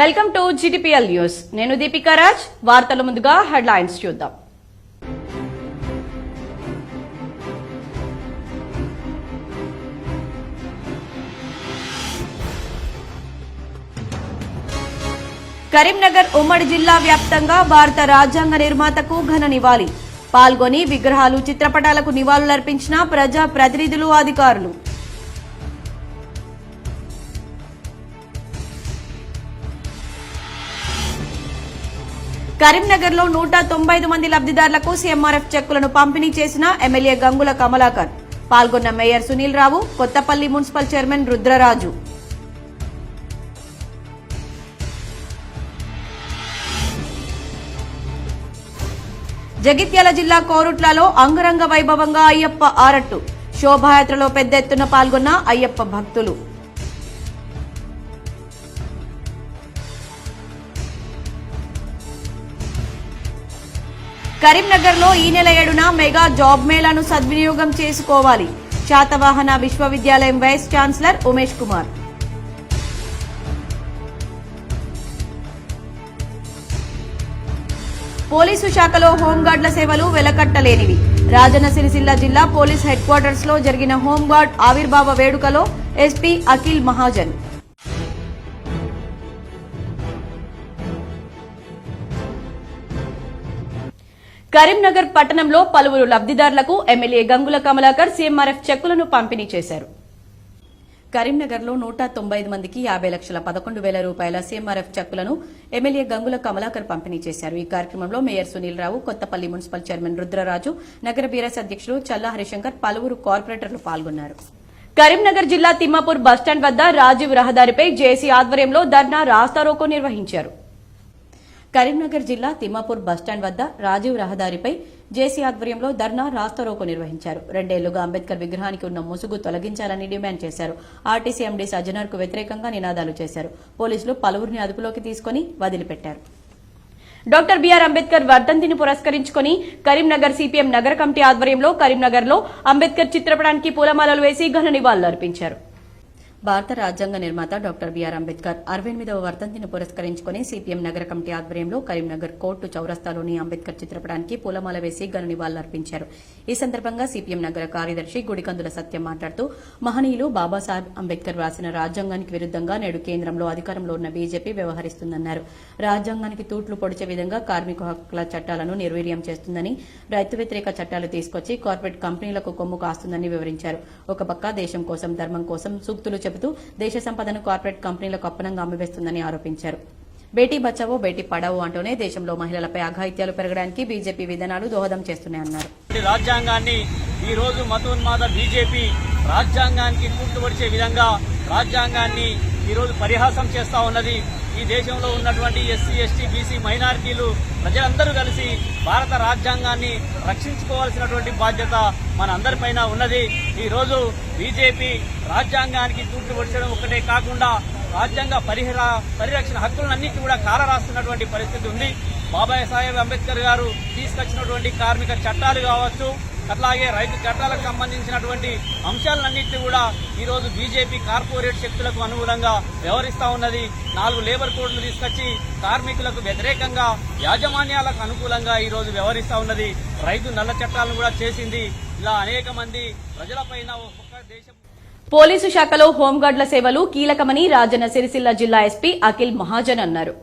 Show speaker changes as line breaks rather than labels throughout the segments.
Welcome to GTPL news. నేను దీపికా రాజ్. వార్తల ముందుగా హెడ్లైన్స్ చూద్దాం. కరీంనగర్ ఉమ్మడి జిల్లా వ్యాప్తంగా భారత రాజ్యాంగ నిర్మాతకు ఘన నివాళి. పాల్గొని విగ్రహాలు, చిత్రపటాలకు నివాళులర్పించిన ప్రజా ప్రతినిధులు, అధికారులు. కరీంనగర్ లో 195 మంది లబ్దిదారులకు CMRF చెక్కులను పంపిణీ చేసిన ఎమ్మెల్యే గంగుల కమలాకర్. పాల్గొన్న mayor Sunil Rao, Kothapalli municipal chairman Rudraraju. Jagtial జిల్లా కోరుట్లలో అంగరంగ వైభవంగా అయ్యప్ప ఆరట్టు. శోభాయాత్రలో పెద్ద ఎత్తున పాల్గొన్న అయ్యప్ప భక్తులు. కరీంనగర్ లో ఈ నెల 7న మెగా జాబ్ మేళాను సద్వినియోగం చేసుకోవాలి. శాతవాహన విశ్వవిద్యాలయం vice chancellor Umesh Kumar. Police శాఖలో హోంగార్డుల సేవలు వెలకట్టలేనివి. రాజన్న సిరిసిల్ల జిల్లా పోలీస్ హెడ్ క్వార్టర్స్ లో జరిగిన హోంగార్డ్ ఆవిర్భావ వేడుకలో ఎస్పీ అఖిల్ మహాజన్. కరీంనగర్ పట్టణంలో పలువురు లబ్దిదారులకు ఎమ్మెల్యే గంగుల కమలాకర్ CMRF చెక్కులను పంపిణీ చేశారు. కరీంనగర్ లో 195 మందికి 50 లక్షల 11,000 రూపాయల CMRF చెక్కులను ఎమ్మెల్యే గంగుల కమలాకర్ పంపిణీ చేశారు. ఈ కార్యక్రమంలో mayor Sunil Rao, Kothapalli municipal chairman Rudraraju, నగర బీఆర్ఎస్ అధ్యక్షుడు చల్లా హరిశంకర్, పలువురు కార్పొరేటర్లు పాల్గొన్నారు. కరీంనగర్ జిల్లా తిమ్మాపూర్ బస్టాండ్ వద్ద రాజీవ్ రహదారిపై జేసీ ఆధ్వర్యంలో ధర్నా రాస్తారోకో నిర్వహించారు. కరీంనగర్ జిల్లా తిమ్మాపూర్ బస్టాండ్ వద్ద రాజీవ్ రహదారిపై జేసీ ఆధ్వర్యంలో ధర్నా రాస్తారోకో నిర్వహించారు. 2 ఏళ్లుగా అంబేద్కర్ విగ్రహానికి ఉన్న ముసుగు తొలగించాలని డిమాండ్ చేశారు. ఆర్టీసీ ఎండీ సజ్జనర్ కు వ్యతిరేకంగా నినాదాలు చేశారు. పోలీసులు పలువురిని అదుపులోకి తీసుకుని వదిలిపెట్టారు. డాక్టర్ బిఆర్ అంబేద్కర్ వర్ధంతిని పురస్కరించుకుని కరీంనగర్ CPM నగర కమిటీ ఆధ్వర్యంలో కరీంనగర్ లో అంబేద్కర్ చిత్రపటానికి పూలమాలలు వేసి ఘన నివాళులర్పించారు. భారత రాజ్యాంగ నిర్మాత డాక్టర్ బిఆర్ అంబేద్కర్ 68వ వర్ధంతిని పురస్కరించుకుని CPM నగర కమిటీ ఆధ్వర్యంలో కరీంనగర్ కోర్టు చౌరస్తాలోని అంబేద్కర్ చిత్రపటానికి పూలమాల వేసి ఘన నివాళులర్పించారు. ఈ సందర్భంగా CPM నగర కార్యదర్శి గుడికందుల సత్యం మాట్లాడుతూ, మహనీయులు బాబాసాహెబ్ అంబేద్కర్ రాసిన రాజ్యాంగానికి విరుద్దంగా నేడు కేంద్రంలో అధికారంలో ఉన్న బీజేపీ వ్యవహరిస్తుందన్నారు. రాజ్యాంగానికి తూట్లు పొడిచే విధంగా కార్మిక హక్కుల చట్టాలను నిర్వీర్యం చేస్తుందని, రైతు వ్యతిరేక చట్టాలు తీసుకొచ్చి కార్పొరేట్ కంపెనీలకు కొమ్ము కాస్తుందని వివరించారు. ఒక పక్క దేశం కోసం, ధర్మం కోసం సూక్తులు చెబుతూ దేశ సంపదను కార్పొరేట్ కంపెనీలకు అప్పనంగా అమ్మివేస్తుందని ఆరోపించారు. బేటీ బచావో బేటీ పడావో అంటూనే దేశంలో మహిళలపై అఘాయిత్యాలు పెరగడానికి బీజేపీ విధానాలు దోహదం చేస్తున్నాయన్నారు.
రాజ్యాంగాన్ని ఈ రోజు మతోన్మాద బీజేపీ రాజ్యాంగానికి కూర్చుపడిచే విధంగా రాజ్యాంగాన్ని ఈ రోజు పరిహాసం చేస్తా ఉన్నది. ఈ దేశంలో ఉన్నటువంటి SC, ST, BC మైనారిటీలు ప్రజలందరూ కలిసి భారత రాజ్యాంగాన్ని రక్షించుకోవాల్సినటువంటి బాధ్యత మన అందరిపైన ఉన్నది. ఈ రోజు బీజేపీ రాజ్యాంగానికి తూట్లు పొడిచడం ఒకటే కాకుండా రాజ్యాంగ పరిరక్షణ హక్కులన్నింటినీ కూడా కాలరాస్తున్నటువంటి పరిస్థితి ఉంది. బాబాసాహెబ్ అంబేద్కర్ గారు తీసుకొచ్చినటువంటి కార్మిక చట్టాలు కావచ్చు, అట్లాగే రైతు చట్టాలకు సంబంధించినటువంటి అంశాలన్నింటినీ కూడా ఈ రోజు బీజేపీ కార్పొరేట్ శక్తులకు అనుకూలంగా వ్యవహరిస్తా ఉన్నది. 4 లేబర్ కోడ్లు తీసుకొచ్చి కార్మికులకు వ్యతిరేకంగా, యాజమాన్యాలకు అనుకూలంగా ఈ రోజు వ్యవహరిస్తా ఉన్నది. రైతు నల్ల చట్టాలను కూడా చేసింది. ఇలా అనేక మంది ప్రజలపైన ఒక్కొక్క దేశం.
పోలీసు శాఖలో హోంగార్డుల సేవలు కీలకమని రాజన్న సిరిసిల్ల జిల్లా ఎస్పీ అఖిల్ మహాజన్ అన్నారు.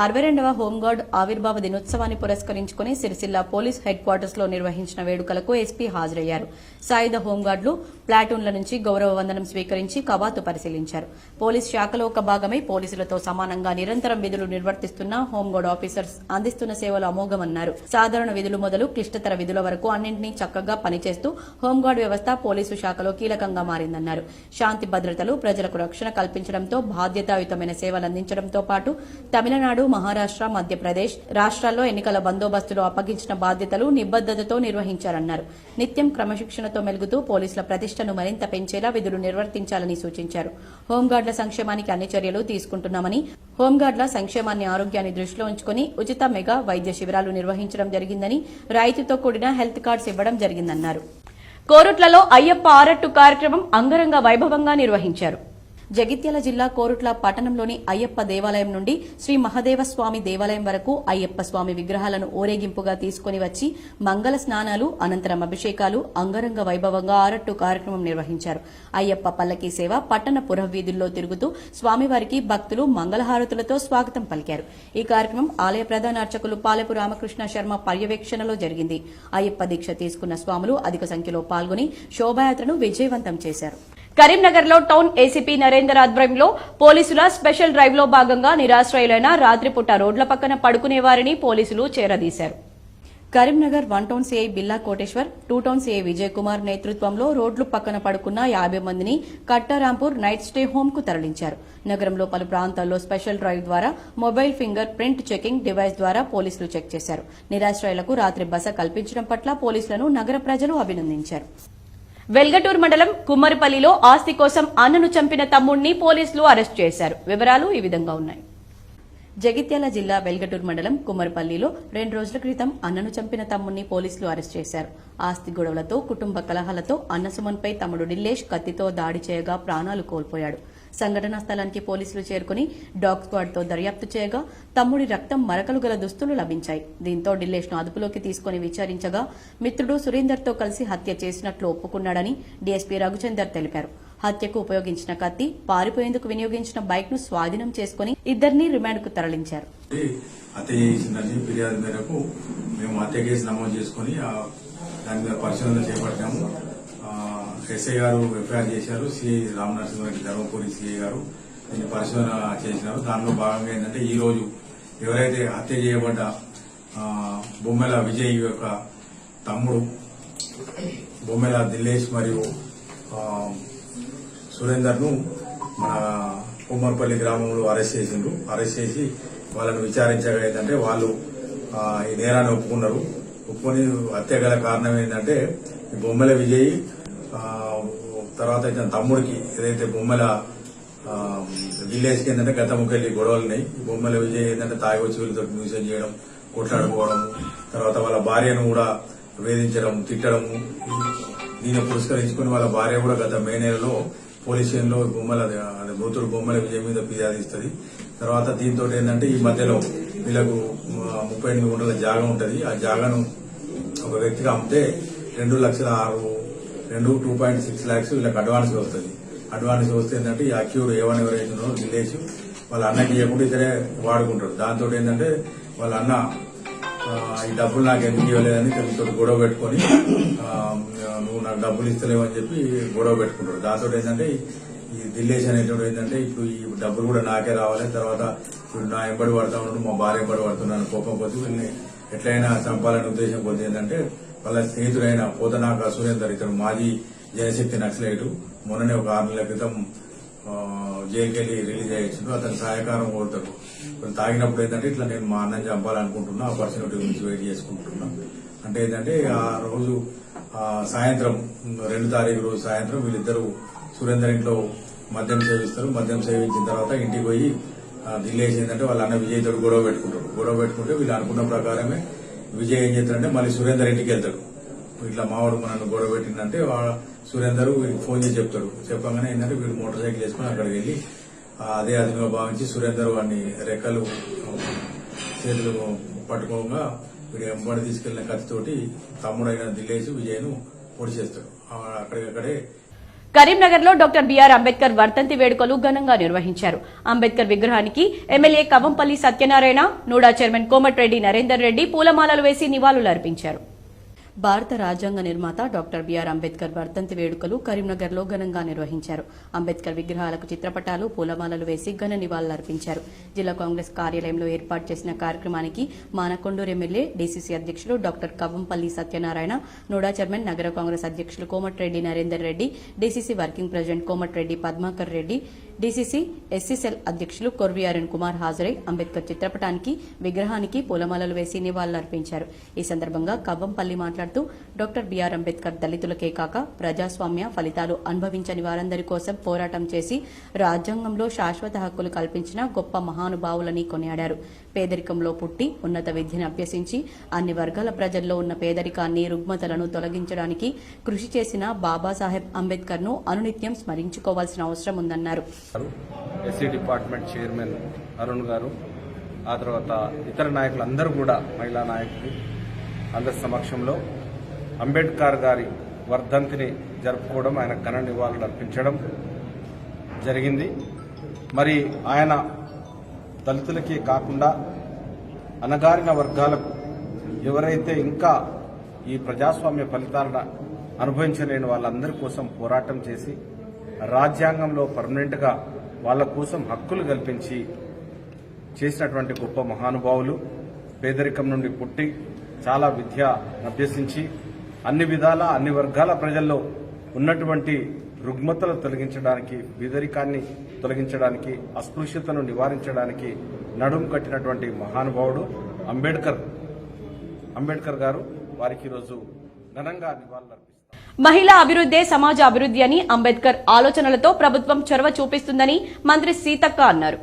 62వ హోంగార్డ్ ఆవిర్భావ దినోత్సవాన్ని పురస్కరించుకుని సిరిసిల్ల పోలీస్ హెడ్ క్వార్టర్స్ లో నిర్వహించిన వేడుకలకు ఎస్పీ హాజరయ్యారు. సాయుధ హోంగార్డులు ప్లాటూన్ల నుంచి గౌరవ వందనం స్వీకరించి కవాతు పరిశీలించారు. పోలీస్ శాఖలో ఒక భాగమై పోలీసులతో సమానంగా నిరంతరం విధులు నిర్వర్తిస్తున్న హోంగార్డ్ ఆఫీసర్స్ అందిస్తున్న సేవలు అమోఘమన్నారు. సాధారణ విధులు మొదలు క్లిష్టతర విధుల వరకు అన్నింటినీ చక్కగా పనిచేస్తూ హోంగార్డ్ వ్యవస్థ పోలీసు శాఖలో కీలకంగా మారిందన్నారు. శాంతి భద్రతలు, ప్రజలకు రక్షణ కల్పించడంతో బాధ్యతాయుతమైన సేవలందించడంతో పాటు తమిళనాడు, మహారాష్ట్ర, మధ్యప్రదేశ్ రాష్ట్రాల్లో ఎన్నికల బందోబస్తులో అప్పగించిన బాధ్యతలు నిబద్దతతో నిర్వహించారన్నారు. నిత్యం క్రమశిక్షణతో మెలుగుతూ పోలీసుల ప్రతిష్టను మరింత పెంచేలా విధులు నిర్వర్తించాలని సూచించారు. హోంగార్డుల సంక్షేమానికి అన్ని చర్యలు తీసుకుంటున్నామని, హోంగార్డుల సంక్షేమాన్ని, ఆరోగ్యాన్ని దృష్టిలో ఉంచుకుని ఉచిత మెగా వైద్య శిబిరాలు నిర్వహించడం జరిగిందని, రాయితీతో కూడిన హెల్త్ కార్డ్స్ ఇవ్వడం జరిగిందన్నారు. కోరుట్లలో అయ్యప్ప ఆరట్టు కార్యక్రమం అంగరంగ వైభవంగా నిర్వహించారు. జగిత్యాల జిల్లా కోరుట్ల పట్టణంలోని అయ్యప్ప దేవాలయం నుండి శ్రీ మహదేవ స్వామి దేవాలయం వరకు అయ్యప్ప స్వామి విగ్రహాలను ఊరేగింపుగా తీసుకుని వచ్చి మంగళ స్నానాలు అనంతరం అభిషేకాలు అంగరంగ వైభవంగా ఆరట్టు కార్యక్రమం నిర్వహించారు. అయ్యప్ప పల్లకీ సేవ పట్టణ పురవీధుల్లో తిరుగుతూ స్వామివారికి భక్తులు మంగళహారతులతో స్వాగతం పలికారు. ఈ కార్యక్రమం ఆలయ ప్రధాన అర్చకులు పాలెపు రామకృష్ణ శర్మ పర్యవేక్షణలో జరిగింది. అయ్యప్ప దీక్ష తీసుకున్న స్వాములు అధిక సంఖ్యలో పాల్గొని శోభాయాత్రను విజయవంతం చేశారు. కరీంనగర్ లో టౌన్ ఏసీపీ నరేందర్ ఆధ్వర్యంలో పోలీసుల స్పెషల్ డ్రైవ్ లో భాగంగా నిరాశ్రయులైన రాత్రిపూట రోడ్ల పక్కన పడుకునే వారిని పోలీసులు చేరదీశారు. కరీంనగర్ 1 టౌన్ సీఐ బిల్లా కోటేశ్వర్, 2 టౌన్ సీఐ విజయ్ కుమార్ నేతృత్వంలో రోడ్లు పక్కన పడుకున్న 50 మందిని కట్టారాంపూర్ నైట్ స్టే హోమ్ కు తరలించారు. నగరంలో పలు ప్రాంతాల్లో స్పెషల్ డ్రైవ్ ద్వారా mobile finger print checking device ద్వారా పోలీసులు చెక్ చేశారు. నిరాశ్రయులకు రాత్రి బస కల్పించడం పట్ల పోలీసులను నగర ప్రజలు అభినందించారు. వెల్గటూర్ మండలం కుమ్మరిపల్లిలో ఆస్తి కోసం అన్నను చంపిన తమ్ముడిని పోలీసులు అరెస్టు చేశారు. వివరాలు ఈ విధంగా ఉన్నాయి. జగిత్యాల జిల్లా వెల్గటూర్ మండలం కుమ్మరిపల్లిలో 2 రోజుల క్రితం అన్నను చంపిన తమ్ముడిని పోలీసులు అరెస్టు చేశారు. ఆస్తి గొడవలతో కుటుంబ కలహాలతో అన్న సుమన్పై తమ్ముడు నిల్లేష్ కత్తితో దాడి చేయగా ప్రాణాలు కోల్పోయాడు. సంఘటనా స్థలానికి పోలీసులు చేరుకుని డాగ్ స్క్వాడ్ తో దర్యాప్తు చేయగా తమ్ముడి రక్తం మరకలు గల దుస్తులు లభించాయి. దీంతో నిల్లేష్ ను అదుపులోకి తీసుకుని విచారించగా మిత్రుడు సురేందర్ తో కలిసి హత్య చేసినట్లు ఒప్పుకున్నాడని డీఎస్పీ రఘుచందర్ తెలిపారు. హత్యకు ఉపయోగించిన కత్తి, పారిపోయేందుకు వినియోగించిన బైక్ ను స్వాధీనం చేసుకుని ఇద్దరిని రిమాండ్ కు తరలించారు.
హత్య చేసిందని ఫిర్యాదు మేరకు మేము హత్య కేసు నమోదు చేసుకుని దాని మీద పరిశోధన చేపట్టాము. ఎస్ఐ గారు ఎఫ్ఐఆర్ చేశారు. సిఐ రామనరసింహారెడ్డి ధర్మపురి సిఐ గారు దీన్ని పరిశోధన చేసినారు. దానిలో భాగంగా ఏంటంటే ఈ రోజు ఎవరైతే హత్య చేయబడ్డ బొమ్మెల విజయ్ యొక్క తమ్ముడు బొమ్మెల దిల్లేష్ మరియు సురేందర్ ను మన కుమ్మర్పల్లి గ్రామంలో అరెస్ట్ చేసిండ్రు. అరెస్ట్ చేసి వాళ్ళను విచారించగా ఏంటంటే వాళ్ళు ఈ నేరాన్ని ఒప్పుకున్నారు. ఒప్పుకొని హత్య గల కారణం ఏంటంటే ఈ బొమ్మెల విజయ్ తర్వాత తమ్ముడికి ఏదైతే బొమ్మెల విలేజ్కి ఏంటంటే గతముకెళ్లి గొడవలున్నాయి. బొమ్మెల విజయ్ ఏంటంటే తాగి వచ్చి వీళ్ళతో మ్యూజియం చేయడం, కొట్లాడుకోవడం, తర్వాత వాళ్ళ భార్యను కూడా వేధించడం, తిట్టడము. దీన్ని పురస్కరించుకుని వాళ్ళ భార్య కూడా గత మే నెలలో పోలీస్ స్టేషన్లో మృతుడు బొమ్మల విజయ్ మీద ఫిర్యాదు ఇస్తుంది. తర్వాత దీంతో ఏంటంటే ఈ మధ్యలో వీళ్ళకు 38 గుంటల జాగా ఉంటుంది. ఆ జాగాను ఒక వ్యక్తికి అమ్మితే 2.6 lakhs వీళ్ళకి అడ్వాన్స్ వస్తుంది. అడ్వాన్స్ వస్తే ఏంటంటే ఈ అక్యూడ్ ఎవరైతే ఉన్నారో విలేజ్ వాళ్ళ అన్నకి ఇవ్వకుండా ఇతరే వాడుకుంటారు. దాంతో ఏంటంటే వాళ్ళ అన్న ఈ డబ్బులు నాకు ఎందుకు ఇవ్వలేదని తనతో గొడవ పెట్టుకుని నువ్వు నాకు డబ్బులు ఇస్తలేవు అని చెప్పి గొడవ పెట్టుకుంటాడు. దాంతో ఏంటంటే ఈ దిల్లేష్ అనేటువంటి ఏంటంటే ఇప్పుడు ఈ డబ్బులు కూడా నాకే రావాలి, తర్వాత ఇప్పుడు నా ఎంబడి పడతా ఉన్నాడు, మా భార్య ఎంబడి పడుతున్నాను కోపం కొద్ది వీళ్ళని ఎట్లయినా చంపాలనే ఉద్దేశం కొద్ది ఏంటంటే వాళ్ళ స్నేహితుడైన పోతనాక సురేందర్, ఇతను మాజీ జనశక్తి నక్సలైటు, మొన్ననే ఒక 6 నెలల క్రితం జైలుకెళ్లి రిలీజ్ అయ్యిండు. అతను సహాయకారం కోరుతాడు. తాగినప్పుడు ఏంటంటే ఇట్లా నేను మా అన్నని చంపాలనుకుంటున్నా, ఆపర్చునిటీ గురించి వెయిట్ చేసుకుంటున్నా అంటే ఏంటంటే ఆ రోజు సాయంత్రం 2 తారీఖు రోజు సాయంత్రం వీళ్ళిద్దరూ సురేందర్ ఇంట్లో మద్యం సేవిస్తారు. మద్యం సేవించిన తర్వాత ఇంటికి పోయి దిల్లేసి ఏంటంటే వాళ్ళ అన్న విజయ్ తోడు గొడవ పెట్టుకుంటాడు. గొడవ పెట్టుకుంటే వీళ్ళు అనుకున్న ప్రకారమే విజయ్ ఏం చేస్తాడంటే మళ్ళీ సురేందర్ ఇంటికి వెళ్తాడు. ఇట్లా మావాడు మనల్ని గొడవ పెట్టిందంటే సురేందర్ ఫోన్ చేసి చెప్తాడు. చెప్పగానే ఏంటంటే వీడు మోటార్ సైకిల్ వేసుకుని అక్కడికి వెళ్లి అదే అదునుగా భావించి సురేందర్ వాడిని రెక్కలు చేతులు పట్టుకోగా వీడు ఎంబడి తీసుకెళ్లిన కత్తితోటి తమ్ముడైన దిల్లేసి విజయ్ను పొడి చేస్తాడు. అక్కడికక్కడే
కరీంనగర్ లో డాక్టర్ బిఆర్ అంబేద్కర్ వర్ధంతి వేడుకలు ఘనంగా నిర్వహించారు. అంబేద్కర్ విగ్రహానికి MLA Kavampalli Satyanarayana, NUDA chairman Komatireddy Narender Reddy పూలమాలలు వేసి నివాళులర్పించారు. భారత రాజ్యాంగ నిర్మాత డాక్టర్ బిఆర్ అంబేద్కర్ వర్ధంతి వేడుకలు కరీంనగర్ లో ఘనంగా నిర్వహించారు. అంబేద్కర్ విగ్రహాలకు చిత్రపటాలు, పూలమాలలు వేసి ఘన నివాళులర్పించారు. జిల్లా కాంగ్రెస్ కార్యాలయంలో ఏర్పాటు చేసిన కార్యక్రమానికి మానకొండూరు ఎమ్మెల్యే డీసీసీ అధ్యక్షులు doctor Kavampalli Satyanarayana, NUDA chairman నగర కాంగ్రెస్ అధ్యక్షులు Komatireddy Narender Reddy, DCC working president Komatireddy Padmakar Reddy, DCC SC cell అధ్యక్షులు కొర్వి అరుణ్ కుమార్ హాజరై అంబేద్కర్ చిత్రపటానికి, విగ్రహానికి పూలమాలలు వేసి నివాళులర్పించారు. ఈ సందర్భంగా కవ్వంపల్లి మాట్లాడుతూ డాక్టర్ బిఆర్ అంబేద్కర్ దళితులకే కాక ప్రజాస్వామ్య ఫలితాలు అనుభవించని వారందరి కోసం పోరాటం చేసి రాజ్యాంగంలో శాశ్వత హక్కులు కల్పించిన గొప్ప మహానుభావులని కొనియాడారు. పేదరికంలో పుట్టి ఉన్నత విద్యను అభ్యసించి అన్ని వర్గాల ప్రజల్లో ఉన్న పేదరికాన్ని, రుగ్మతలను తొలగించడానికి కృషి చేసిన బాబాసాహెబ్ అంబేద్కర్ ను అనునిత్యం స్మరించుకోవాల్సిన అవసరం ఉందన్నారు.
ఎస్సీ డిపార్ట్మెంట్ చైర్మన్ అరుణ్ గారు, ఆ తర్వాత ఇతర నాయకులందరూ కూడా, మహిళా నాయకులు అందరి సమక్షంలో అంబేద్కర్ గారి వర్ధంతిని జరుపుకోవడం, ఆయన ఘన నివాళులు అర్పించడం జరిగింది. మరి ఆయన దళితులకే కాకుండా అణగారిన వర్గాలకు, ఎవరైతే ఇంకా ఈ ప్రజాస్వామ్య ఫలితాలను అనుభవించలేని వాళ్ళందరి కోసం పోరాటం చేసి రాజ్యాంగంలో పర్మనెంట్గా వాళ్ళ కోసం హక్కులు కల్పించి చేసినటువంటి గొప్ప మహానుభావులు. పేదరికం నుండి పుట్టి చాలా విద్య అభ్యసించి అన్ని విధాల అన్ని వర్గాల ప్రజల్లో ఉన్నటువంటి రుగ్మతలు తొలగించడానికి, పేదరికాన్ని తొలగించడానికి, అస్పృశ్యతను నివారించడానికి నడుం కట్టినటువంటి మహానుభావుడు అంబేద్కర్ గారు. వారికి ఈరోజు ఘనంగా నివాళులర్పిస్తారు.
మహిళా అభివృద్ధే సమాజ అభివృద్ధి అని అంబేద్కర్ ఆలోచనలతో ప్రభుత్వం చొరవ చూపిస్తుందని మంత్రి సీతక్క అన్నారు.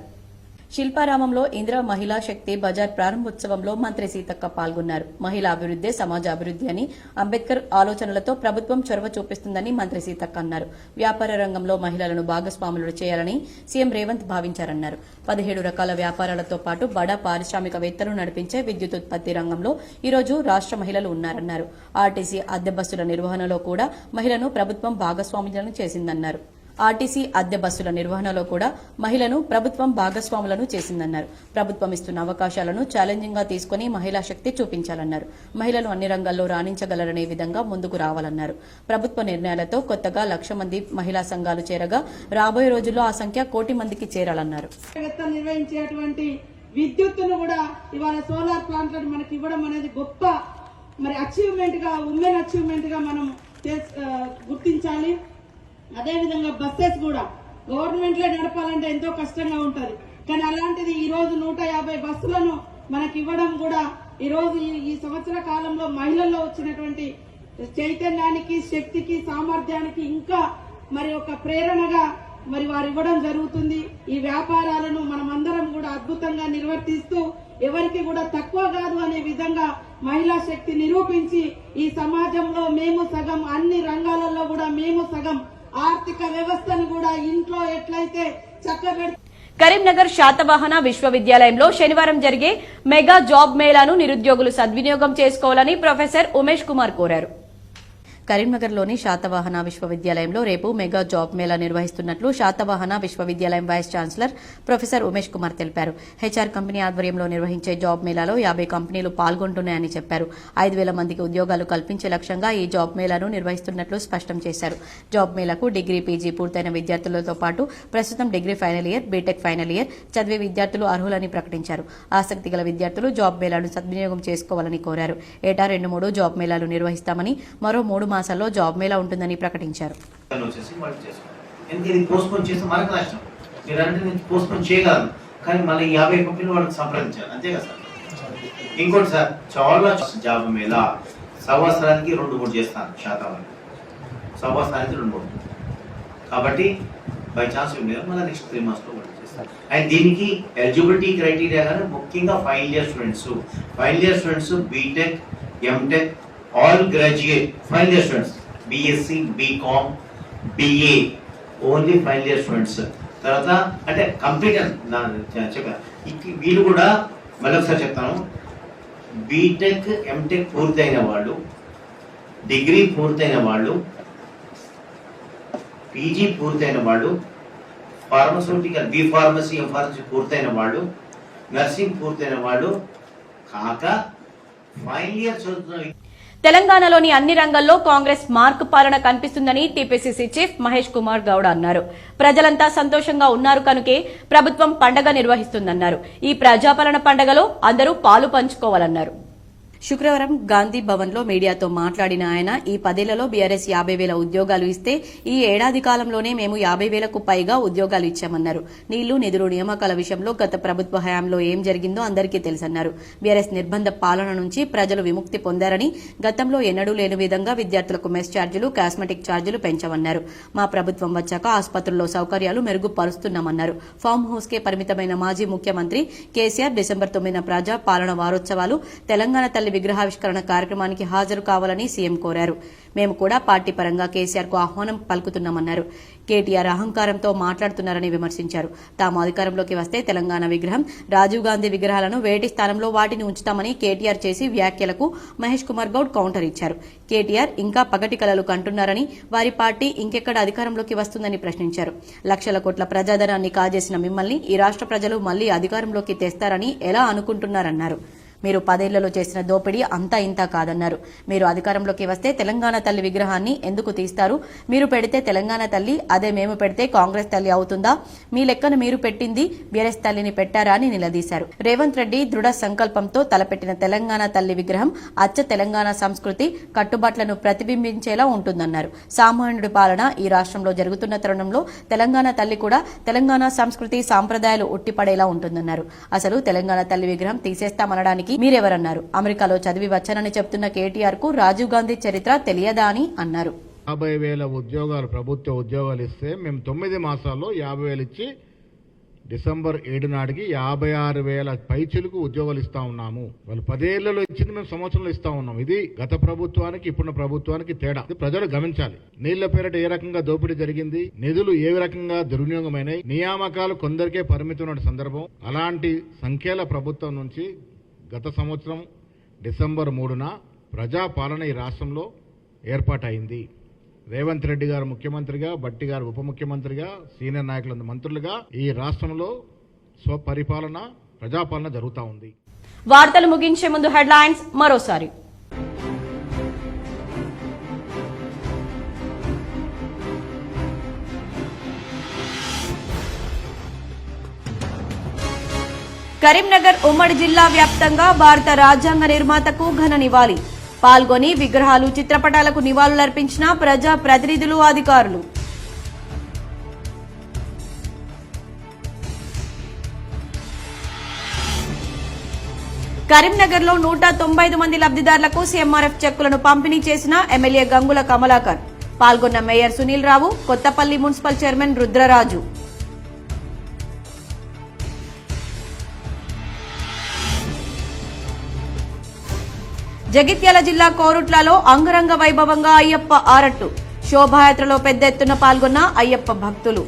శిల్పారామంలో ఇందిరా మహిళా శక్తి బజార్ ప్రారంభోత్సవంలో మంత్రి సీతక్క పాల్గొన్నారు. మహిళా అభివృద్ధే సమాజ అభివృద్ధి అని అంబేద్కర్ ఆలోచనలతో ప్రభుత్వం చొరవ చూపిస్తుందని మంత్రి సీతక్క అన్నారు. వ్యాపార రంగంలో మహిళలను భాగస్వాములు చేయాలని సీఎం రేవంత్ భావించారన్నారు. 17 రకాల వ్యాపారాలతో పాటు బడా పారిశ్రామికవేత్తలు నడిపించే విద్యుత్ ఉత్పత్తి రంగంలో ఈరోజు రాష్ట మహిళలు ఉన్నారన్నారు. ఆర్టీసీ అద్దె బస్సుల నిర్వహణలో కూడా మహిళను ప్రభుత్వం భాగస్వాములను చేసిందన్నారు. ఆర్టీసీ అద్దె బస్సుల నిర్వహణలో కూడా మహిళను ప్రభుత్వం భాగస్వాములను చేసిందన్నారు. ప్రభుత్వం ఇస్తున్న అవకాశాలను ఛాలెంజింగ్ గా తీసుకుని మహిళా శక్తి చూపించాలన్నారు. మహిళలు అన్ని రంగాల్లో రాణించగలరనే విధంగా ముందుకు రావాలన్నారు. ప్రభుత్వ నిర్ణయాలతో కొత్తగా 1,00,000 మంది మహిళా సంఘాలు చేరగా రాబోయే రోజుల్లో ఆ సంఖ్య 1 కోటి మందికి చేరాలన్నారు.
నిర్వహించేటువంటి విద్యుత్తును కూడా ఇవాళ సోలార్ ప్లాంట్లను మనకి ఇవ్వడం అనేది గొప్ప అచీవ్మెంట్ గా, ఉమెన్ అచీవ్మెంట్ గా మనం గుర్తించాలి. అదేవిధంగా బస్సెస్ కూడా గవర్నమెంట్ లో నడపాలంటే ఎంతో కష్టంగా ఉంటది. కానీ అలాంటిది ఈ రోజు 150 బస్సులను మనకి ఇవ్వడం కూడా ఈ రోజు ఈ సంవత్సర కాలంలో మహిళల్లో వచ్చినటువంటి చైతన్యానికి, శక్తికి, సామర్థ్యానికి ఇంకా మరి ఒక ప్రేరణగా మరి వారు ఇవ్వడం జరుగుతుంది. ఈ వ్యాపారాలను మనమందరం కూడా అద్భుతంగా నిర్వర్తిస్తూ ఎవరికి కూడా తక్కువ కాదు అనే విధంగా మహిళా శక్తి నిరూపించి ఈ సమాజంలో మేము సగం, అన్ని రంగాలలో కూడా మేము సగం, ఆర్థిక వ్యవస్థను కూడా ఇంట్లో ఎట్లయితే చక్కబెట్టి.
కరీంనగర్ శాతవాహన విశ్వవిద్యాలయంలో శనివారం జరిగే మెగా జాబ్ మేళాను నిరుద్యోగులు సద్వినియోగం చేసుకోవాలని ప్రొఫెసర్ ఉమేష్ కుమార్ కోరారు. కరీంనగర్లోని శాతవాహన విశ్వవిద్యాలయంలో రేపు మెగా జాబ్ మేళా నిర్వహిస్తున్నట్లు శాతవాహన విశ్వవిద్యాలయం vice chancellor professor Umesh Kumar తెలిపారు. హెచ్ఆర్ కంపెనీ ఆధ్వర్యంలో నిర్వహించే జాబ్ మేళాలో 50 కంపెనీలు పాల్గొంటున్నాయని చెప్పారు. 5,000 మందికి ఉద్యోగాలు కల్పించే లక్ష్యంగా ఈ జాబ్ మేళాను నిర్వహిస్తున్నట్లు స్పష్టం చేశారు. జాబ్ మేళాకు డిగ్రీ, పీజీ పూర్తయిన విద్యార్థులతో పాటు ప్రస్తుతం degree final year, BTech final year చదివే విద్యార్థులు అర్హులని ప్రకటించారు. ఆసక్తి గల విద్యార్థులు జాబ్ మేళాను సద్వినియోగం చేసుకోవాలని కోరారు. ఏటా 2-3 జాబ్ మేళాలు నిర్వహిస్తామని, మరో 3 మాసాల్లో జాబ్ మేళా ఉంటుందని ప్రకటించారు.
కానీ మళ్ళీ 50 కంపెనీలు వాళ్ళకి సంప్రదించారు, అంతే కదా సార్. ఇంకోటి సార్, చాలా జాబ్ మేళా సంవత్సరానికి 2-3 చేస్తాను, శాతవాహన సంవత్సరానికి 2-3. కాబట్టి బై ఛాన్స్ మళ్ళీ నెక్స్ట్ 3 months లో చేస్తారు. అండ్ దీనికి ఎలిజిబిలిటీ క్రైటీరియా కానీ ముఖ్యంగా final year students, BTech, MTech, all graduate final year students, BSc, BCom, BA, only final year students. తర్వాత అంటే కంప్లీట్ చెప్పాను. వీళ్ళు కూడా మళ్ళీ ఒకసారి చెప్తాను, బీటెక్, ఎంటెక్ పూర్తయిన వాళ్ళు, డిగ్రీ పూర్తయిన వాళ్ళు, పీజీ పూర్తయిన వాళ్ళు, pharmaceutical, B pharmacy, M pharmacy పూర్తయిన వాళ్ళు, నర్సింగ్ పూర్తయిన వాళ్ళు కాక ఫైనల్ ఇయర్ చదువుతున్న.
తెలంగాణలోని అన్ని రంగాల్లో కాంగ్రెస్ మార్క్ పాలన కనిపిస్తుందని టీపీసీసీ చీఫ్ మహేష్ కుమార్ గౌడ్ అన్నారు. ప్రజలంతా సంతోషంగా ఉన్నారు కనుకే ప్రభుత్వం పండగ నిర్వహిస్తుందన్నారు. ఈ ప్రజాపాలన పండగలో అందరూ పాలు పంచుకోవాలన్నారు. శుక్రవారం గాంధీ భవన్ లో మీడియాతో మాట్లాడిన ఆయన, ఈ 10 ఏళ్లలో బీఆర్ఎస్ 50,000 ఉద్యోగాలు ఇస్తే ఈ ఏడాది కాలంలోనే మేము 50,000కు పైగా ఉద్యోగాలు ఇచ్చామన్నారు. నీళ్లు, నిధులు, నియామకాల విషయంలో గత ప్రభుత్వ హయాంలో ఏం జరిగిందో అందరికీ తెలుసన్నారు. బీఆర్ఎస్ నిర్బంధ పాలన నుంచి ప్రజలు విముక్తి పొందారని, గతంలో ఎన్నడూ లేని విధంగా విద్యార్థులకు మెస్ ఛార్జీలు, కాస్మెటిక్ ఛార్జీలు పెంచామన్నారు. మా ప్రభుత్వం వచ్చాక ఆసుపత్రుల్లో సౌకర్యాలు మెరుగుపరుస్తున్నామన్నారు. ఫామ్ హౌస్ కే పరిమితమైన మాజీ ముఖ్యమంత్రి కేసీఆర్ డిసెంబర్ 9న ప్రజా పాలన వారోత్సవాలు, తెలంగాణ తల్లి తల్లి విగ్రహావిష్కరణ కార్యక్రమానికి హాజరు కావాలని సీఎం కోరారు. మేము కూడా పార్టీ పరంగా కేసీఆర్ కు ఆహ్వానం పలుకుతున్నామన్నారు. కేటీఆర్ అహంకారంతో మాట్లాడుతున్నారని విమర్శించారు. తాము అధికారంలోకి వస్తే తెలంగాణ విగ్రహం, రాజీవ్ గాంధీ విగ్రహాలను వేటి స్థానంలో వాటిని ఉంచుతామని కేటీఆర్ చేసి వ్యాఖ్యలకు మహేష్ కుమార్ గౌడ్ కౌంటర్ ఇచ్చారు. కేటీఆర్ ఇంకా పగటి కలలు కంటున్నారని, వారి పార్టీ ఇంకెక్కడ అధికారంలోకి వస్తుందని ప్రశ్నించారు. లక్షల కోట్ల ప్రజాధనాన్ని కాజేసిన మిమ్మల్ని ఈ రాష్ట్ర ప్రజలు మళ్లీ అధికారంలోకి తెస్తారని ఎలా అనుకుంటున్నారన్నారు. మీరు 10 ఏళ్లలో చేసిన దోపిడీ అంతా ఇంతా కాదన్నారు. మీరు అధికారంలోకి వస్తే తెలంగాణ తల్లి విగ్రహాన్ని ఎందుకు తీస్తారు? మీరు పెడితే తెలంగాణ తల్లి, అదే మేము పెడితే కాంగ్రెస్ తల్లి అవుతుందా? మీ లెక్కను మీరు పెట్టింది బీఆర్ఎస్ తల్లిని పెట్టారా అని నిలదీశారు. రేవంత్ రెడ్డి దృఢ సంకల్పంతో తలపెట్టిన తెలంగాణ తల్లి విగ్రహం అచ్చ తెలంగాణ సంస్కృతి కట్టుబాట్లను ప్రతిబింబించేలా ఉంటుందన్నారు. సామాన్యుడి పాలన ఈ రాష్ట్రంలో జరుగుతున్న తరుణంలో తెలంగాణ తల్లి కూడా తెలంగాణ సంస్కృతి సాంప్రదాయాలు ఉట్టిపడేలా ఉంటుందన్నారు. అసలు తెలంగాణ తల్లి విగ్రహం తీసేస్తామనడానికి మీరెవరన్నారు? అమెరికాలో చదివి వచ్చానని చెప్తున్న కేటీఆర్ కు రాజీవ్ గాంధీ చరిత్ర తెలియదా అని అన్నారు.
50,000 ఉద్యోగాలు, ప్రభుత్వ ఉద్యోగాలు ఇస్తే మేము 9 మాసాల్లో 50,000 ఇచ్చి డిసెంబర్ 7 నాటికి 56,000 పైచిలకు ఉద్యోగాలు ఇస్తా ఉన్నాము. వాళ్ళు 10 ఏళ్లలో ఇచ్చింది మేము సంవత్సరంలో ఇస్తా ఉన్నాం. ఇది గత ప్రభుత్వానికి ఇప్పుడున్న ప్రభుత్వానికి తేడా. ఇది ప్రజలు గమనించాలి. నీళ్ల పేరిట ఏ రకంగా దోపిడీ జరిగింది, నిధులు ఏ రకంగా దుర్వినియోగమైనాయి, నియామకాలు కొందరికే పరిమితమైన సందర్భం. అలాంటి సంఖ్యల ప్రభుత్వం నుంచి గత సంవత్సరం డిసెంబర్ 3న ప్రజాపాలన ఈ రాష్ట్రంలో ఏర్పాటైంది. రేవంత్ రెడ్డి గారు ముఖ్యమంత్రిగా, బట్టి గారు ఉప ముఖ్యమంత్రిగా, సీనియర్ నాయకులందరూ మంత్రులుగా ఈ రాష్ట్రంలో స్వపరిపాలన, ప్రజాపాలన జరుగుతూ ఉంది.
వార్తలు ముగించే ముందు హెడ్లైన్స్ మరోసారి. కరీంనగర్ ఉమ్మడి జిల్లా వ్యాప్తంగా భారత రాజ్యాంగ నిర్మాతకు ఘన నివాళి. పాల్గొని విగ్రహాలు, చిత్రపటాలకు నివాళులర్పించిన ప్రజా ప్రతినిధులు, అధికారులు. కరీంనగర్లో 195 మంది లబ్దిదారులకు సీఎంఆర్ఎఫ్ చెక్కులను పంపిణీ చేసిన ఎమ్మెల్యే గంగుల కమలాకర్. పాల్గొన్న mayor Sunil Rao, Kothapalli municipal chairman Rudraraju. Jagtial జిల్లా కోరుట్లలో అంగరంగ వైభవంగా అయ్యప్ప ఆరట్టు. శోభాయాత్రలో పెద్ద ఎత్తున పాల్గొన్న అయ్యప్ప భక్తులు.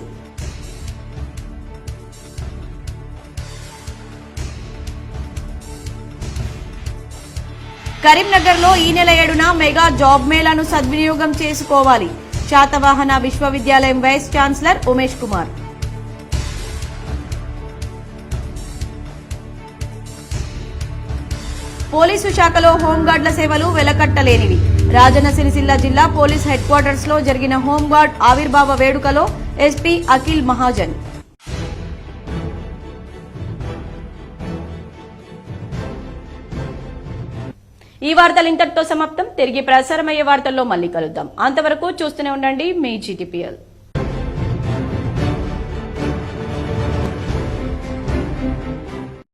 కరీంనగర్లో ఈ నెల 7న మెగా జాబ్ మేళాను సద్వినియోగం చేసుకోవాలి. శాతవాహన విశ్వవిద్యాలయం vice chancellor Umesh Kumar. Police శాఖలో హోంగార్డుల సేవలు వెలకట్టలేనివి. రాజన్న సిరిసిల్ల జిల్లా పోలీస్ హెడ్ క్వార్టర్స్ లో జరిగిన హోంగార్డ్ ఆవిర్భావ వేడుకలో ఎస్పీ అఖిల్ మహాజన్. ఈ వార్తలు ఇంతటితో సమాప్తం. తిరిగి ప్రసారమయ్యే వార్తల్లో మళ్లీ కలుద్దాం. అంతవరకు చూస్తూనే ఉండండి మీ జీటీపీఎల్.